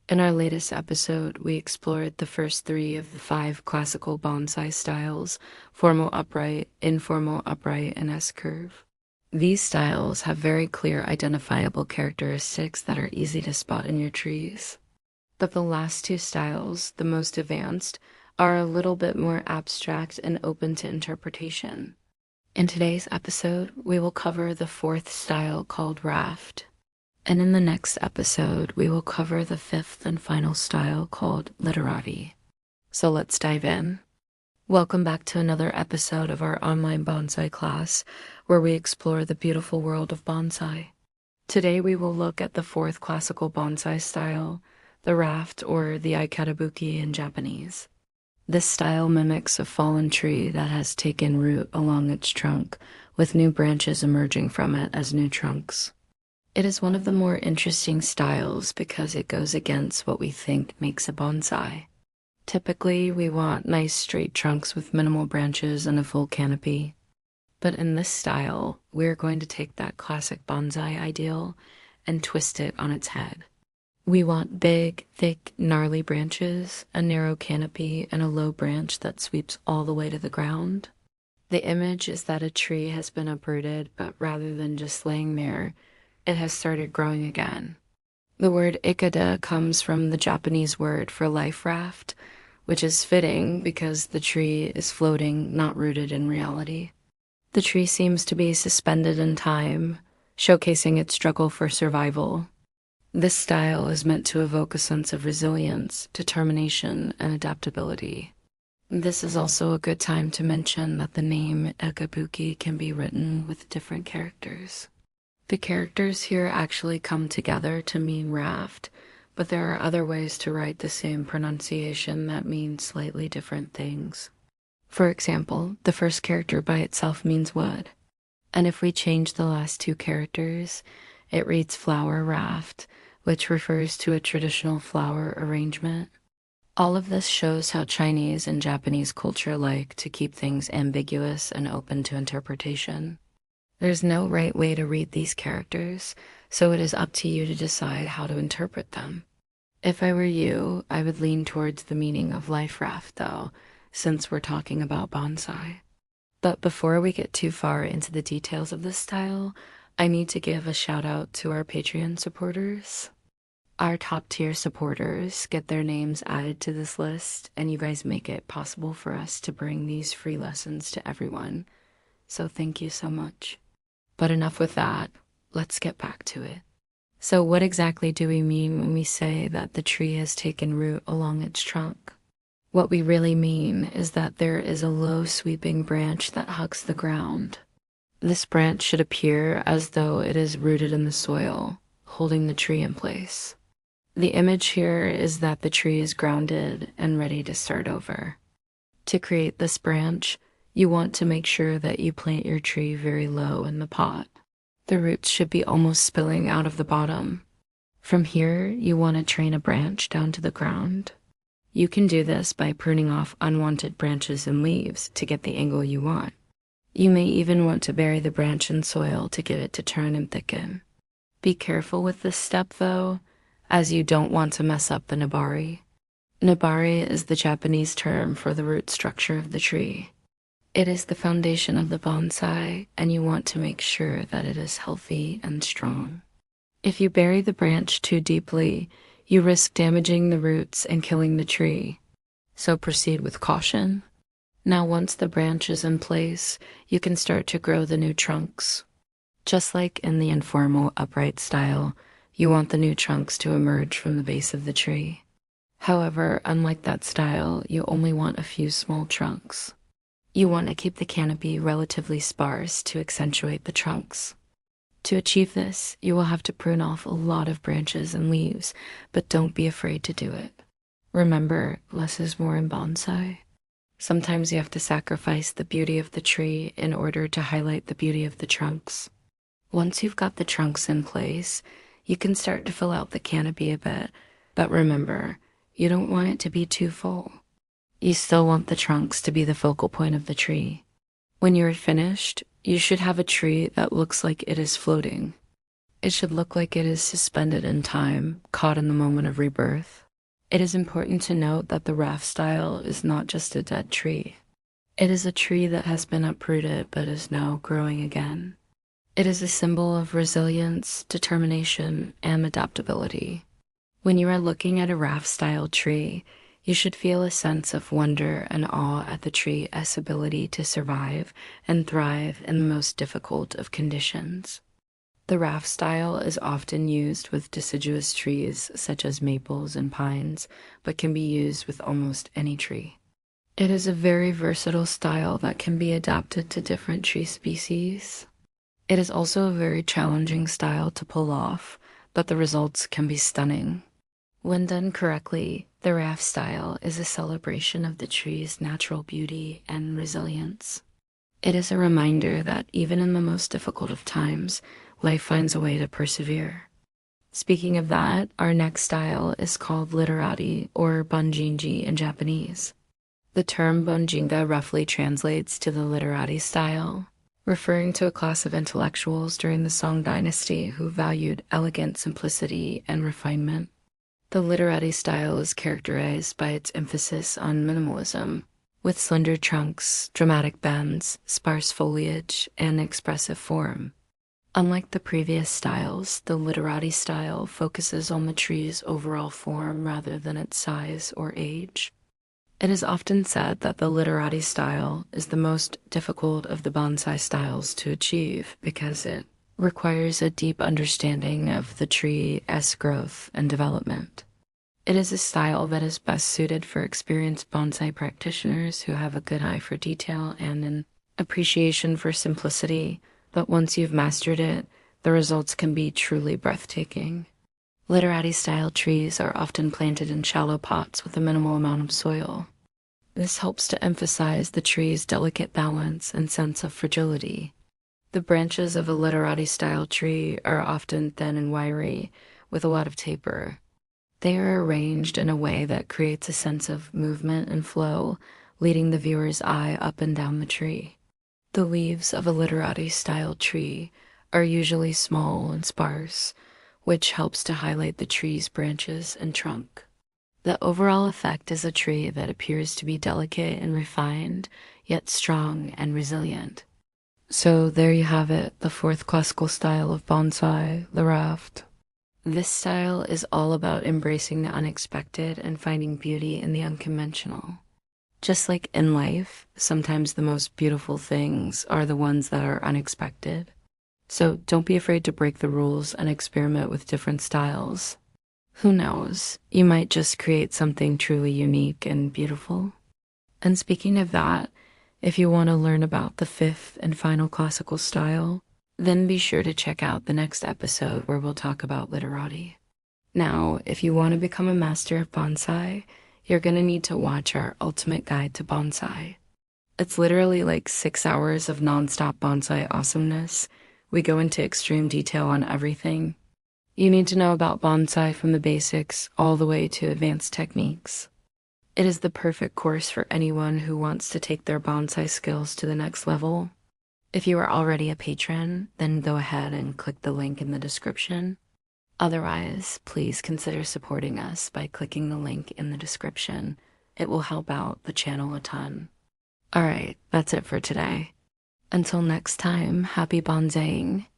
In our latest episode, we explored the first three of the five classical bonsai styles: formal upright, informal upright, and S-curve. These styles have very clear identifiable characteristics that are easy to spot in your trees. But the last two styles, the most advanced, are a little bit more abstract and open to interpretation. In today's episode, we will cover the fourth style called Raft. And in the next episode, we will cover the fifth and final style called Literati. So let's dive in. Welcome back to another episode of our online bonsai class, where we explore the beautiful world of bonsai. Today we will look at the fourth classical bonsai style, the Raft, or the Ikatabuki in Japanese. This style mimics a fallen tree that has taken root along its trunk, with new branches emerging from it as new trunks. It is one of the more interesting styles because it goes against what we think makes a bonsai. Typically, we want nice straight trunks with minimal branches and a full canopy. But in this style, we're going to take that classic bonsai ideal and twist it on its head. We want big, thick, gnarly branches, a narrow canopy, and a low branch that sweeps all the way to the ground. The image is that a tree has been uprooted, but rather than just laying there, it has started growing again. The word ikeda comes from the Japanese word for life raft, which is fitting because the tree is floating, not rooted in reality. The tree seems to be suspended in time, showcasing its struggle for survival. This style is meant to evoke a sense of resilience, determination, and adaptability. This is also a good time to mention that the name Ikabuki can be written with different characters. The characters here actually come together to mean raft, but there are other ways to write the same pronunciation that mean slightly different things. For example, the first character by itself means wood, and if we change the last two characters, it reads flower raft, which refers to a traditional flower arrangement. All of this shows how Chinese and Japanese culture like to keep things ambiguous and open to interpretation. There's no right way to read these characters, so it is up to you to decide how to interpret them. If I were you, I would lean towards the meaning of life raft, though, since we're talking about bonsai. But before we get too far into the details of this style, I need to give a shout out to our Patreon supporters. Our top tier supporters get their names added to this list, and you guys make it possible for us to bring these free lessons to everyone. So thank you so much. But enough with that, let's get back to it. So what exactly do we mean when we say that the tree has taken root along its trunk? What we really mean is that there is a low sweeping branch that hugs the ground. This branch should appear as though it is rooted in the soil, holding the tree in place. The image here is that the tree is grounded and ready to start over. To create this branch, you want to make sure that you plant your tree very low in the pot. The roots should be almost spilling out of the bottom. From here, you want to train a branch down to the ground. You can do this by pruning off unwanted branches and leaves to get the angle you want. You may even want to bury the branch in soil to get it to turn and thicken. Be careful with this step though, as you don't want to mess up the nabari. Nabari is the Japanese term for the root structure of the tree. It is the foundation of the bonsai, and you want to make sure that it is healthy and strong. If you bury the branch too deeply, you risk damaging the roots and killing the tree. So proceed with caution. Now once the branch is in place, you can start to grow the new trunks. Just like in the informal upright style, you want the new trunks to emerge from the base of the tree. However, unlike that style, you only want a few small trunks. You want to keep the canopy relatively sparse to accentuate the trunks. To achieve this, you will have to prune off a lot of branches and leaves, but don't be afraid to do it. Remember, less is more in bonsai. Sometimes you have to sacrifice the beauty of the tree in order to highlight the beauty of the trunks. Once you've got the trunks in place, you can start to fill out the canopy a bit, but remember, you don't want it to be too full. You still want the trunks to be the focal point of the tree. When you're finished, you should have a tree that looks like it is floating. It should look like it is suspended in time, caught in the moment of rebirth. It is important to note that the raft style is not just a dead tree. It is a tree that has been uprooted but is now growing again. It is a symbol of resilience, determination, and adaptability. When you are looking at a raft-style tree, you should feel a sense of wonder and awe at the tree's ability to survive and thrive in the most difficult of conditions. The raft style is often used with deciduous trees such as maples and pines, but can be used with almost any tree. It is a very versatile style that can be adapted to different tree species. It is also a very challenging style to pull off, but the results can be stunning. When done correctly, the raft style is a celebration of the tree's natural beauty and resilience. It is a reminder that even in the most difficult of times, life finds a way to persevere. Speaking of that, our next style is called Literati or Bonjinji in Japanese. The term Bonjinga roughly translates to the Literati style, referring to a class of intellectuals during the Song dynasty who valued elegant simplicity and refinement. The Literati style is characterized by its emphasis on minimalism, with slender trunks, dramatic bends, sparse foliage, and expressive form. Unlike the previous styles, the Literati style focuses on the tree's overall form rather than its size or age. It is often said that the Literati style is the most difficult of the bonsai styles to achieve because it requires a deep understanding of the tree's growth and development. It is a style that is best suited for experienced bonsai practitioners who have a good eye for detail and an appreciation for simplicity, but once you've mastered it, the results can be truly breathtaking. Literati-style trees are often planted in shallow pots with a minimal amount of soil. This helps to emphasize the tree's delicate balance and sense of fragility. The branches of a Literati-style tree are often thin and wiry, with a lot of taper. They are arranged in a way that creates a sense of movement and flow, leading the viewer's eye up and down the tree. The leaves of a Literati-style tree are usually small and sparse, which helps to highlight the tree's branches and trunk. The overall effect is a tree that appears to be delicate and refined, yet strong and resilient. So there you have it, the fourth classical style of bonsai, the raft. This style is all about embracing the unexpected and finding beauty in the unconventional. Just like in life, sometimes the most beautiful things are the ones that are unexpected. So don't be afraid to break the rules and experiment with different styles. Who knows, you might just create something truly unique and beautiful. And speaking of that, if you want to learn about the fifth and final classical style, then be sure to check out the next episode where we'll talk about literati. Now, if you want to become a master of bonsai, you're going to need to watch our ultimate guide to bonsai. It's literally like 6 hours of nonstop bonsai awesomeness. We go into extreme detail on everything. You need to know about bonsai from the basics all the way to advanced techniques. It is the perfect course for anyone who wants to take their bonsai skills to the next level. If you are already a patron, then go ahead and click the link in the description. Otherwise, please consider supporting us by clicking the link in the description. It will help out the channel a ton. Alright, that's it for today. Until next time, happy bonsaiing.